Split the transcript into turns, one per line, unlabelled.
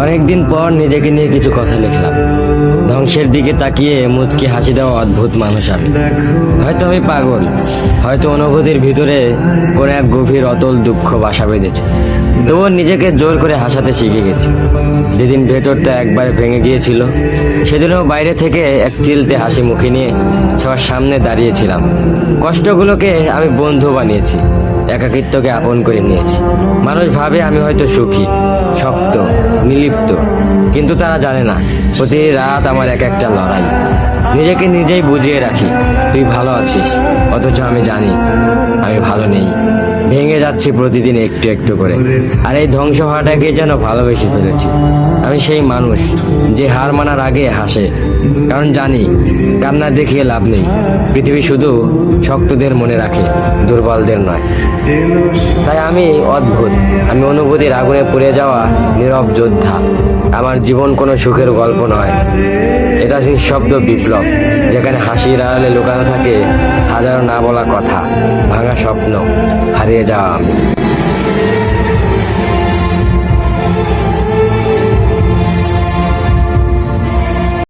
অনেকদিন পর নিজেকে নিয়ে কিছু কথা লিখলাম। ধ্বংসের দিকে তাকিয়ে মুচকি হাসি দেওয়া অদ্ভুত মানুষ আমি। হয়তো আমি পাগল, হয়তো অনুভূতির ভিতরে কোনো এক গভীর অতল দুঃখ বাসা বেঁধেছে। তবুও নিজেকে জোর করে হাসাতে শিখে গেছি। যেদিন ভেতরটা একবার ভেঙে গিয়েছিল, সেদিনও বাইরে থেকে এক চিলতে হাসি মুখে নিয়ে সবার সামনে দাঁড়িয়েছিলাম। কষ্টগুলোকে আমি বন্ধু বানিয়েছি, একাকিত্বকে আপন করে নিয়েছি। মানুষ ভাবে আমি হয়তো সুখী, শক্ত, নির্লিপ্ত, কিন্তু তারা জানে না প্রতি রাত আমার এক একটা লড়াই। নিজেকে নিজেই বুঝিয়ে রাখি তুই ভালো আছিস, অথচ আমি জানি আমি ভালো নেই। ভেঙে যাচ্ছি প্রতিদিন একটু একটু করে, আর এই ধ্বংস হওয়াটাকে যেন ভালোবেসে ফেলেছি। আমি সেই মানুষ যে হার মানার আগে হাসে, কারণ জানি কান্না দেখিয়ে লাভ নেই। পৃথিবী শুধু শক্তদের মনে রাখে, দুর্বলদের নয়। তাই আমি অদ্ভুত, আমি অনুভূতির আগুনে পুড়ে যাওয়া নীরব যোদ্ধা। আমার জীবন কোনো সুখের গল্প নয়, এটা সেই শব্দ বিপ্লব, যেখানে হাসির আড়ালে লুকানো থাকে হাজারো না বলা কথা, ভাঙা স্বপ্ন, হারিয়ে যাওয়া আমি।